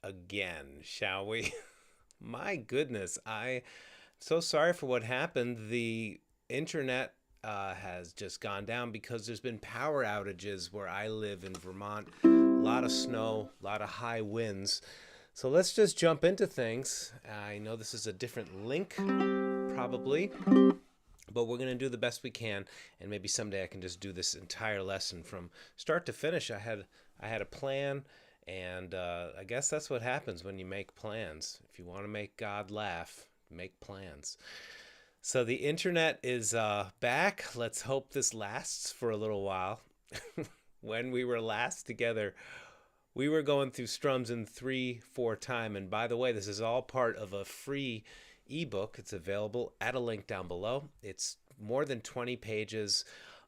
again, shall we? My goodness, I'm so sorry for what happened. The internet has just gone down because there's been power outages where I live in Vermont. A lot of snow, a lot of high winds. So let's just jump into things. I know this is a different link, probably, but we're going to do the best we can, and maybe someday I can just do this entire lesson from start to finish. I had a plan, and I guess that's what happens when you make plans. If you want to make God laugh, make plans. So the internet is back. Let's hope this lasts for a little while. When we were last together, we were going through strums in 3/4 time. And by the way, this is all part of a free ebook. It's available at a link down below. It's more than 20 pages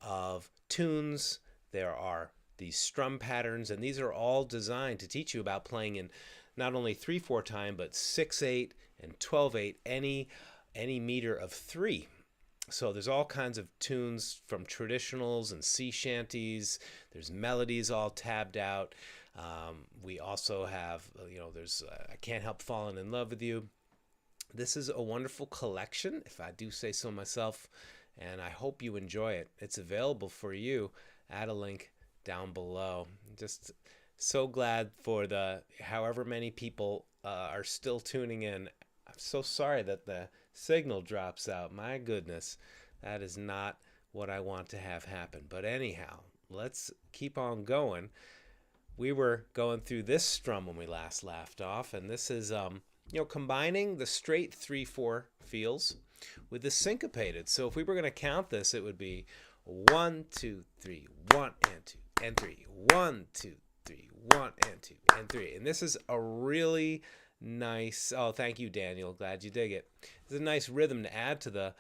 of tunes. There are these strum patterns, and these are all designed to teach you about playing in not only 3/4 time, but 6/8 and 12/8, any meter of 3. So there's all kinds of tunes from traditionals and sea shanties. There's melodies all tabbed out. We also have, there's I Can't Help Falling in Love with You. This is a wonderful collection, if I do say so myself, and I hope you enjoy it. It's available for you at a link down below. Just so glad for the however many people are still tuning in. I'm so sorry that the signal drops out. My goodness, that is not what I want to have happen. But anyhow, let's keep on going. We were going through this strum when we last left off, and this is combining the straight 3/4 feels with the syncopated. So if we were going to count this, it would be 1, 2, 3, 1 and 2 and 3, 1, 2, 3, 1 and 2 and 3. And this is a really nice, oh, thank you, Daniel, glad you dig it. It's a nice rhythm to add to the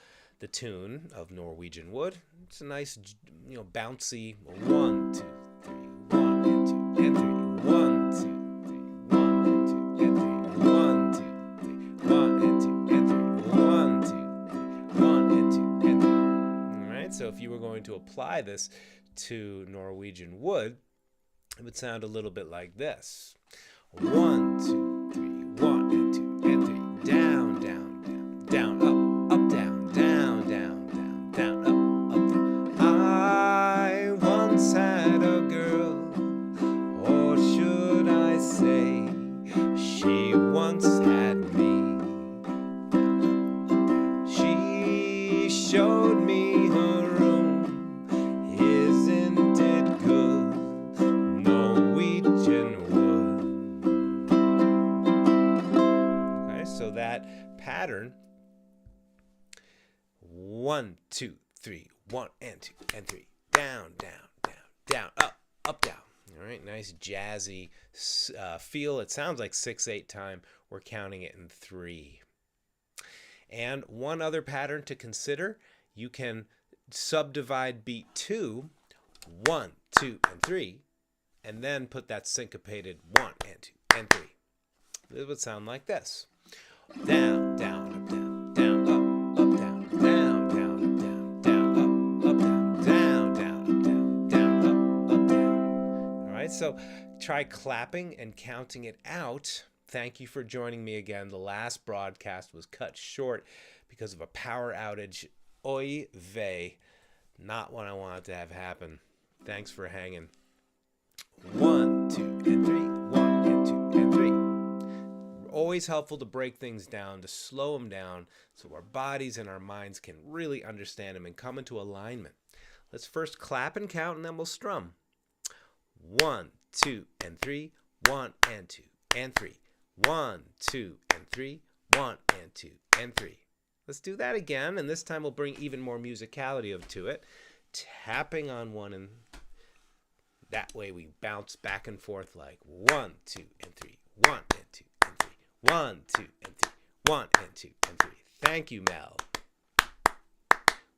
tune of Norwegian Wood. It's a nice, bouncy 1, 2, 3, 1 and 2 and 3, 1, 2, 3, 1 and 2 and 3, 1, 2, 3, 1 and 2 and 3, 1, 2, 3, 1 and 2 and 3. All right, so if you were going to apply this to Norwegian Wood, it would sound a little bit like this. 1, 2, 3, 1 and 2 and 3, down, down, down, down, up, down, down, down, down, down, up, down. I once had a girl, or should I say, she once had me. She showed me her room, isn't it good, Norwegian Wood. Okay, so that pattern, 1, 2, 3, 1 and 2 and 3, down, down, down, down, up, down. All right, nice jazzy feel. It sounds like 6/8 time. We're counting it in 3. And one other pattern to consider, you can subdivide beat 2, 1, 2, and 3, and then put that syncopated 1 and 2 and 3. This would sound like this. Down, down, up, down, down, up, down, down, down, up, down, down, up, down, down, down, up, down, down, up, down. All right, so try clapping and counting it out. Thank you for joining me again. The last broadcast was cut short because of a power outage. Oy vey. Not what I wanted to have happen. Thanks for hanging. 1, 2, and 3. 1 and 2 and 3. Always helpful to break things down, to slow them down so our bodies and our minds can really understand them and come into alignment. Let's first clap and count, and then we'll strum. 1, 2, and 3. 1 and 2 and 3. 1, 2, and 3. 1 and 2 and 3. Let's do that again, and this time we'll bring even more musicality to it. Tapping on 1, and that way we bounce back and forth like 1, 2, and 3. 1 and 2 and 3. 1, 2, and 3. 1 and 2 and 3. Thank you, Mel.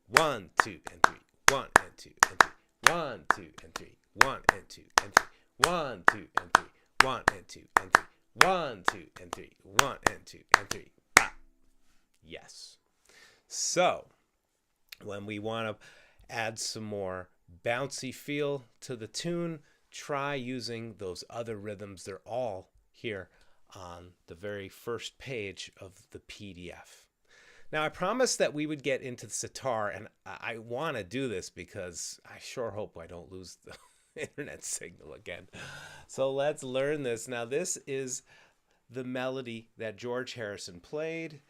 1, 2, and 3. 1 and 2 and 3. 1, 2, and 3. 1 and 2 and 3. 1, 2, and 3. 1 and 2 and 3. 1, 2, and 3. 1 and 2 and 3. Ah. Yes. So, when we want to add some more bouncy feel to the tune, try using those other rhythms. They're all here on the very first page of the PDF. Now, I promised that we would get into the sitar, and I want to do this because I sure hope I don't lose the internet signal again. So let's learn this. Now, this is the melody that George Harrison played.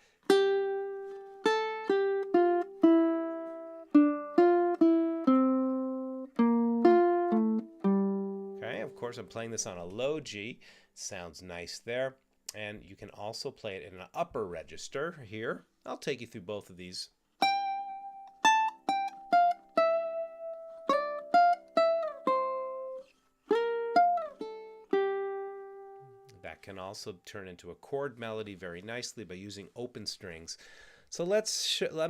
Okay, of course, I'm playing this on a low G. Sounds nice there. And you can also play it in an upper register here. I'll take you through both of these. That can also turn into a chord melody very nicely by using open strings. So let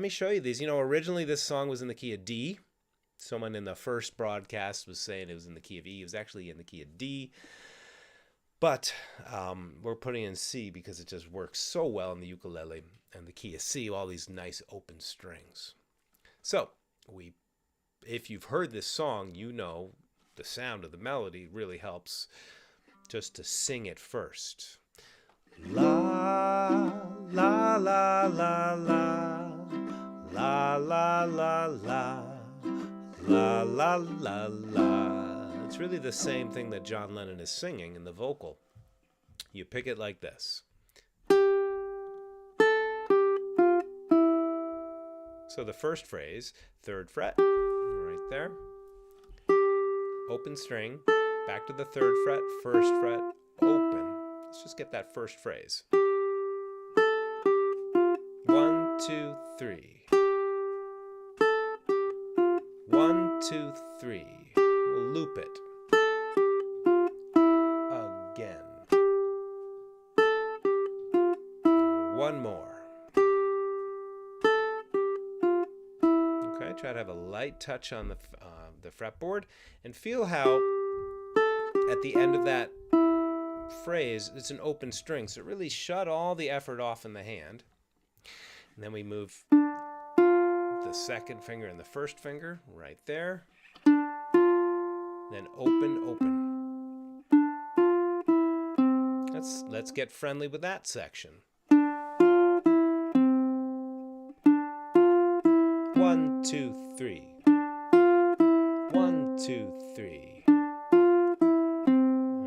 me show you these. You know, originally this song was in the key of D. Someone in the first broadcast was saying it was in the key of E. It was actually in the key of D. But we're putting in C because it just works so well in the ukulele. And the key of C, all these nice open strings. So if you've heard this song, you know the sound of the melody really helps just to sing it first. La, la, la, la, la, la, la, la, la, la, la, la, la. It's really the same thing that John Lennon is singing in the vocal. You pick it like this. So the first phrase, 3rd fret, right there. Open string, back to the 3rd fret, 1st fret, open. Let's just get that first phrase. 1, 2, 3. 1, 2, 3. We'll loop it. Again. One more. Okay, try to have a light touch on the fretboard and feel how at the end of that phrase it's an open string, so it really shut all the effort off in the hand. And then we move the 2nd finger and the 1st finger right there. Then open, open. Let's get friendly with that section. 1, 2, 3. 1, 2, 3.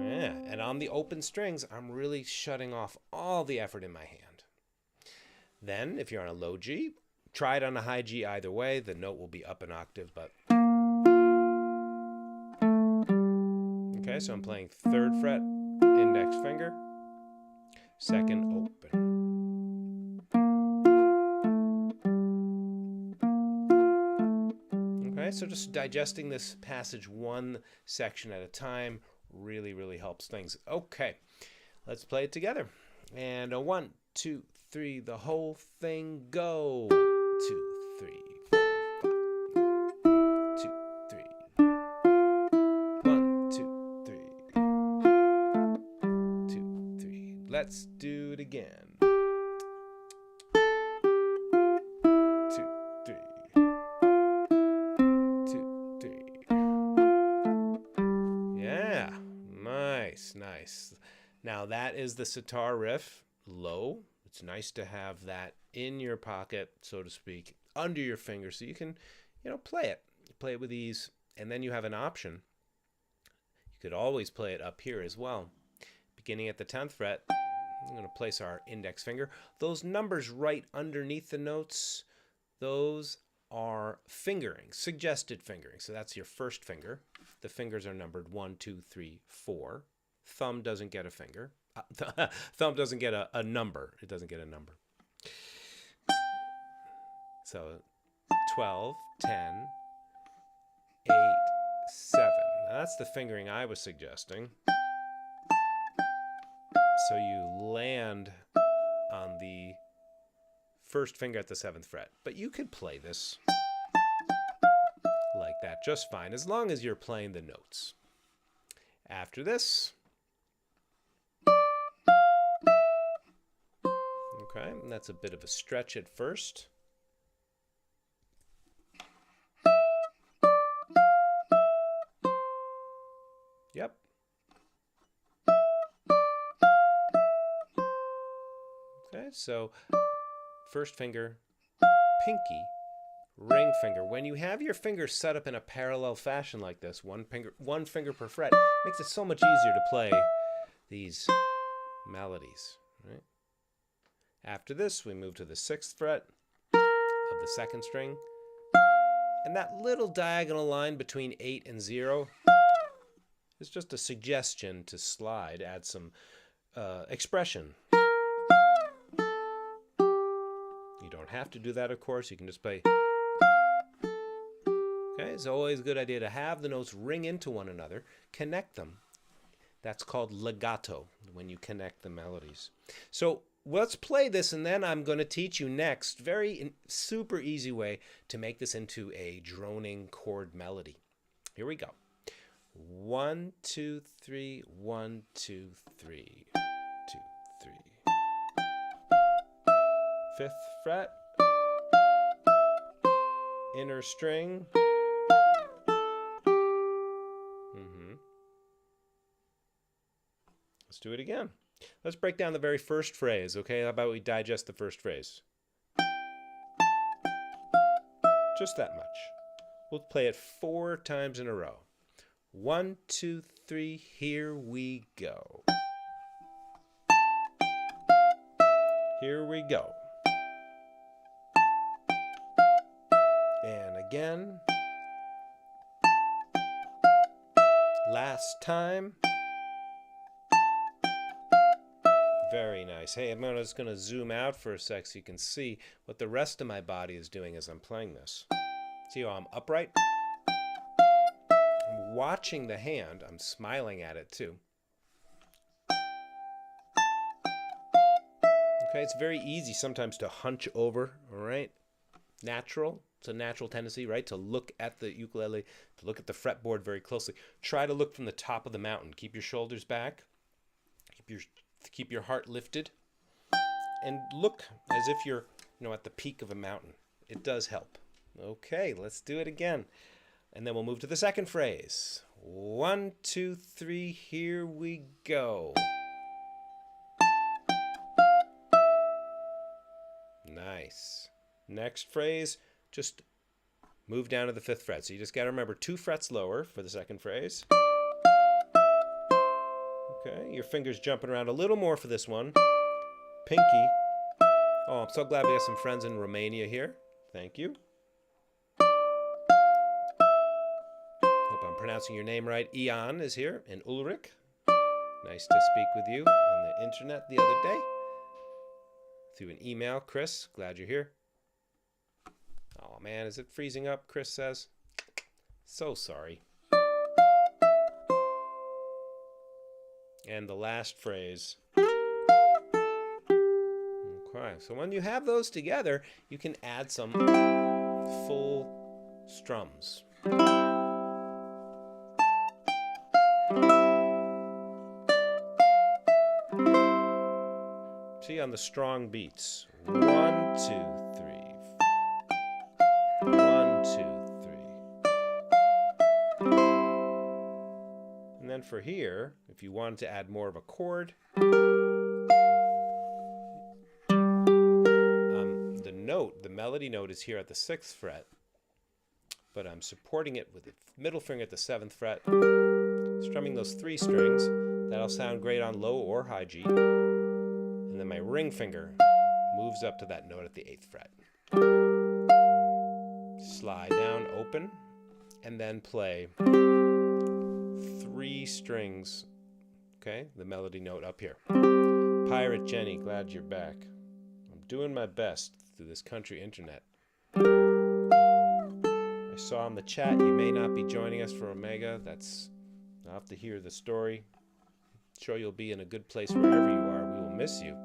Yeah, and on the open strings, I'm really shutting off all the effort in my hand. Then, if you're on a low G, try it on a high G either way. The note will be up an octave, but... Okay, so I'm playing 3rd fret, index finger, 2nd, open. Okay, so just digesting this passage one section at a time really, really helps things. Okay, let's play it together. And a 1, 2, 3, the whole thing, go. 2, 3, 4, 5. 2, 3. 1, 2, 3. 2, 3. Let's do it again. 2, 3. 2, 3. Yeah, nice. Now that is the sitar riff, low. It's nice to have that in your pocket, so to speak, under your finger, so you can, play it. Play it with ease, and then you have an option. You could always play it up here as well. Beginning at the 10th fret, I'm going to place our index finger. Those numbers right underneath the notes, those are fingering, suggested fingering. So that's your 1st finger. The fingers are numbered 1, 2, 3, 4. Thumb doesn't get a finger. Thumb doesn't get a number. It doesn't get a number. So 12, 10, 8, 7. Now that's the fingering I was suggesting. So you land on the 1st finger at the 7th fret. But you could play this like that just fine, as long as you're playing the notes. After this, okay, and that's a bit of a stretch at first. Yep. Okay, so first finger, pinky, ring finger. When you have your fingers set up in a parallel fashion like this, one finger per fret, makes it so much easier to play these melodies. Right? After this, we move to the 6th fret of the 2nd string. And that little diagonal line between 8 and 0 is just a suggestion to slide, add some expression. You don't have to do that, of course. You can just play. Okay, it's always a good idea to have the notes ring into one another, connect them. That's called legato, when you connect the melodies. So let's play this, and then I'm going to teach you next, super easy way to make this into a droning chord melody. Here we go. 1, 2, 3, 1, 2, 3, 2, 3. 5th fret, inner string. Let's do it again. Let's break down the very first phrase, okay? How about we digest the first phrase? Just that much. We'll play it 4 times in a row. 1, 2, 3, here we go. Here we go. And again. Last time. Very nice. Hey, I'm just going to zoom out for a sec so you can see what the rest of my body is doing as I'm playing this. See how I'm upright? I'm watching the hand. I'm smiling at it too. Okay, it's very easy sometimes to hunch over, all right? Natural. It's a natural tendency, right? To look at the ukulele, to look at the fretboard very closely. Try to look from the top of the mountain. Keep your shoulders back. Keep your heart lifted. And look as if you're, at the peak of a mountain. It does help. Okay, let's do it again. And then we'll move to the second phrase. 1, 2, 3, here we go. Nice. Next phrase, just move down to the 5th fret. So you just got to remember 2 frets lower for the second phrase. Okay, your fingers jumping around a little more for this one. Pinky. Oh, I'm so glad we have some friends in Romania here. Thank you. Hope I'm pronouncing your name right. Ian is here, and Ulrich. Nice to speak with you on the internet the other day. Through an email. Chris, glad you're here. Oh man, is it freezing up? Chris says. So sorry. And the last phrase. Okay, so when you have those together, you can add some full strums. See on the strong beats. 1, 2, 3. 1, 2, 3. And then for here, if you wanted to add more of a chord, the melody note is here at the 6th fret, but I'm supporting it with the middle finger at the 7th fret, strumming those 3 strings. That'll sound great on low or high G. And then my ring finger moves up to that note at the 8th fret. Slide down, open, and then play 3 strings, okay, the melody note up here. Pirate Jenny, glad you're back. I'm doing my best through this country internet. I saw in the chat you may not be joining us for Omega. I'll have to hear the story. I'm sure you'll be in a good place wherever you are. We will miss you.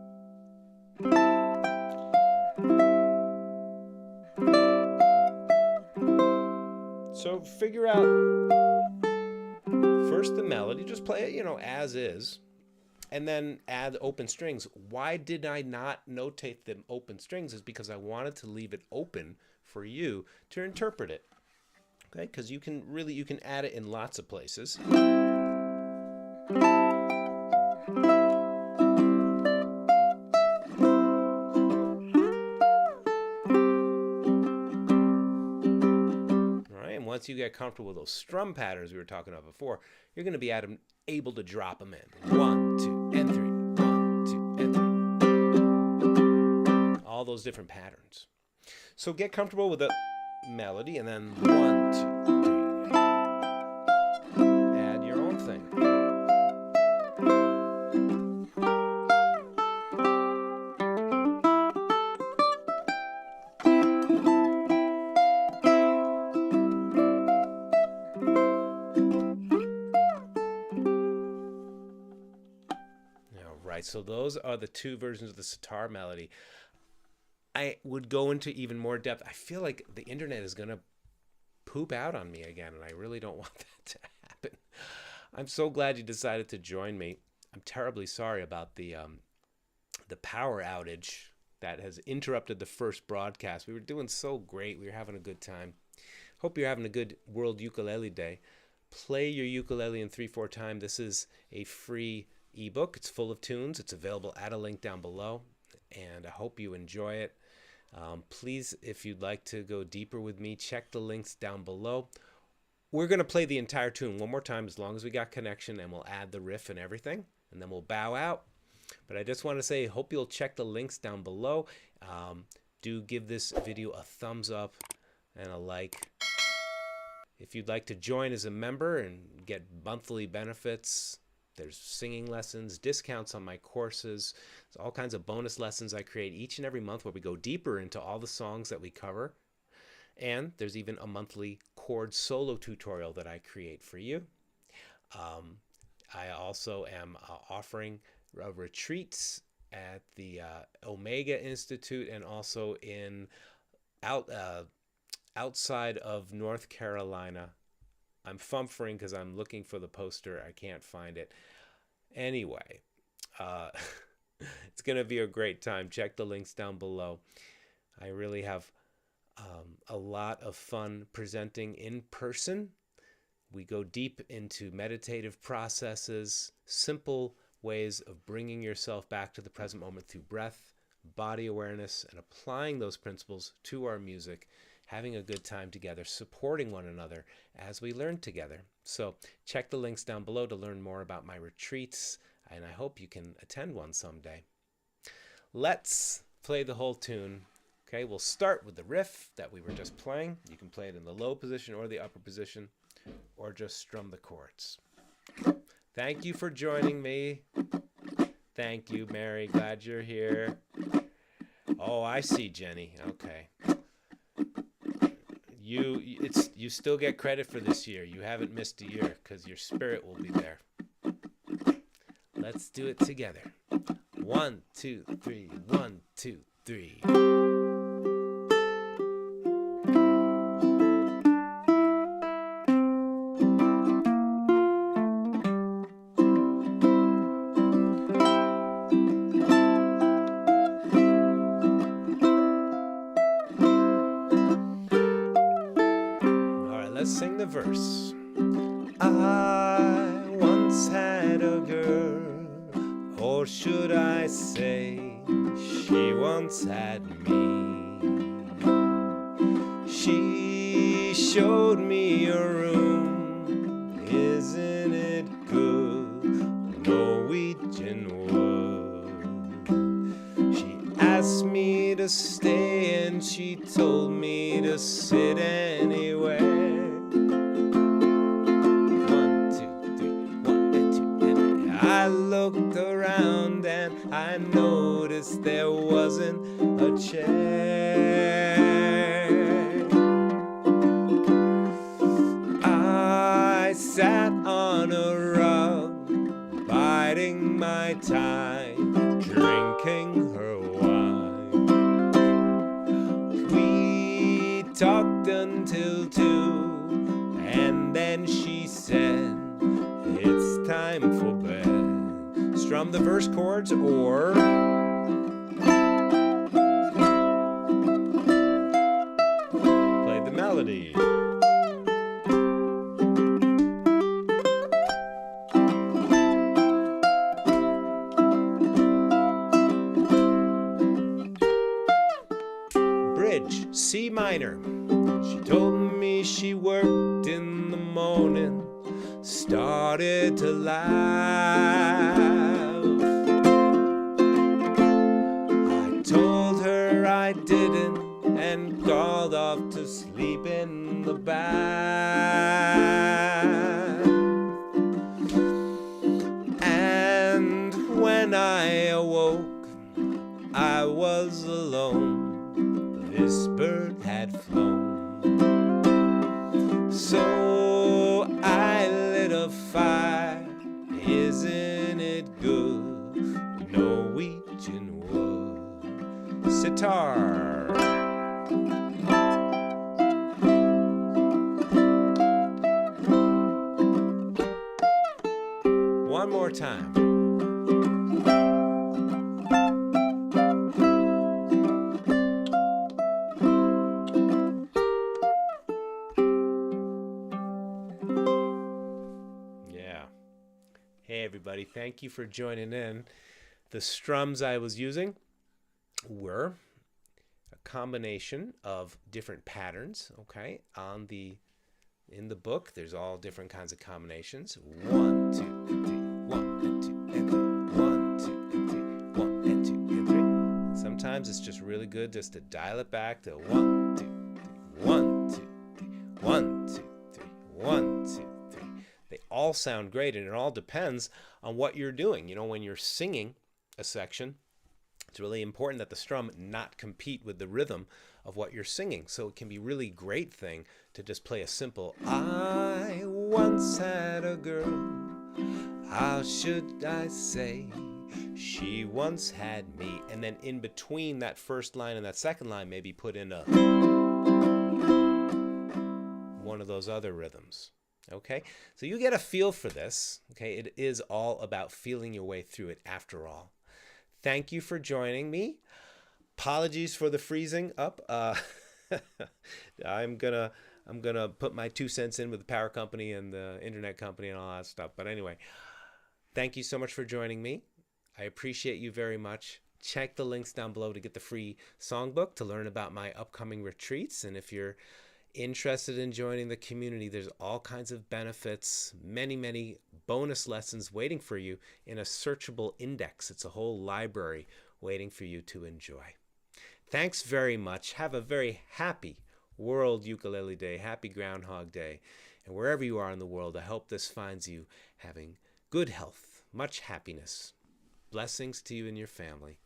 So figure out first the melody, just play it, as is, and then add open strings. Why did I not notate the open strings? Is because I wanted to leave it open for you to interpret it. Okay, because you can add it in lots of places. once you get comfortable with those strum patterns we were talking about before, you're going to be able to drop them in. 1, 2, and 3. 1, 2, and 3. All those different patterns. So get comfortable with the melody, and then 1, 2, 3. Add your own thing. So those are the two versions of the sitar melody. I would go into even more depth. I feel like the internet is going to poop out on me again, and I really don't want that to happen. I'm so glad you decided to join me. I'm terribly sorry about the power outage that has interrupted the first broadcast. We were doing so great. We were having a good time. Hope you're having a good World Ukulele Day. Play your ukulele in 3/4 time. This is a free ebook. It's full of tunes. It's available at a link down below, and I hope you enjoy it. Please, if you'd like to go deeper with me, check the links down below. We're going to play the entire tune one more time as long as we got connection, and we'll add the riff and everything, and then we'll bow out. But I just want to say, hope you'll check the links down below. Do give this video a thumbs up and a like. If you'd like to join as a member and get monthly benefits, there's singing lessons, discounts on my courses. There's all kinds of bonus lessons I create each and every month where we go deeper into all the songs that we cover. And there's even a monthly chord solo tutorial that I create for you. I also am offering retreats at the Omega Institute and also in outside of North Carolina. I'm fumfering because I'm looking for the poster. I can't find it. Anyway, it's going to be a great time. Check the links down below. I really have a lot of fun presenting in person. We go deep into meditative processes, simple ways of bringing yourself back to the present moment through breath, body awareness, and applying those principles to our music, having a good time together, supporting one another as we learn together. So check the links down below to learn more about my retreats, and I hope you can attend one someday. Let's play the whole tune. Okay, we'll start with the riff that we were just playing. You can play it in the low position or the upper position, or just strum the chords. Thank you for joining me. Thank you, Mary. Glad you're here. Oh, I see, Jenny. Okay. You still get credit for this year. You haven't missed a year because your spirit will be there. Let's do it together. 1, 2, 3. 1, 2, 3. Let's sing the verse. I once had a girl, or should I say, she once had me. She showed me a room, isn't it good, Norwegian wood. She asked me to stay and she told me to sit anywhere. I looked around and I noticed there wasn't a chair. I sat on a rug, biding my time, drinking her wine. We talked until 2, and then she said, it's time for bed. Strum the verse chords or play the melody. Bridge, C minor. She told me she worked morning started to laugh. I told her I didn't and crawled off to sleep in the bath. And when I awoke, I was alone. This bird had flown. So I lit a fire. Isn't it good? Norwegian wood. Sitar. One more time. Yeah. Hey everybody, thank you for joining in. The strums I was using were a combination of different patterns, okay? In the book, there's all different kinds of combinations. 1, 2, and 3. 1 and 2 and 3. 1, 2 and 3. 1 and 2 and 3. And sometimes it's just really good just to dial it back to 1, 2, 3. 1, 2, 3. 1, 2, 3. 1, 2, 3. They all sound great, and it all depends on what you're doing. You know, when you're singing a section, it's really important that the strum not compete with the rhythm of what you're singing. So it can be a really great thing to just play a simple, I once had a girl, how should I say, she once had me. And then in between that first line and that second line, maybe put in one of those other rhythms. Okay, so you get a feel for this. Okay, it is all about feeling your way through it after all. Thank you for joining me. Apologies for the freezing up. I'm gonna put my 2 cents in with the power company and the internet company and all that stuff. But anyway, thank you so much for joining me. I appreciate you very much. Check the links down below to get the free songbook, to learn about my upcoming retreats. And if you're interested in joining the community, there's all kinds of benefits, many bonus lessons waiting for you in a searchable index. It's a whole library waiting for you to enjoy. Thanks very much. Have a very happy World Ukulele Day, happy Groundhog Day. And wherever you are in the world, I hope this finds you having good health, much happiness. Blessings to you and your family.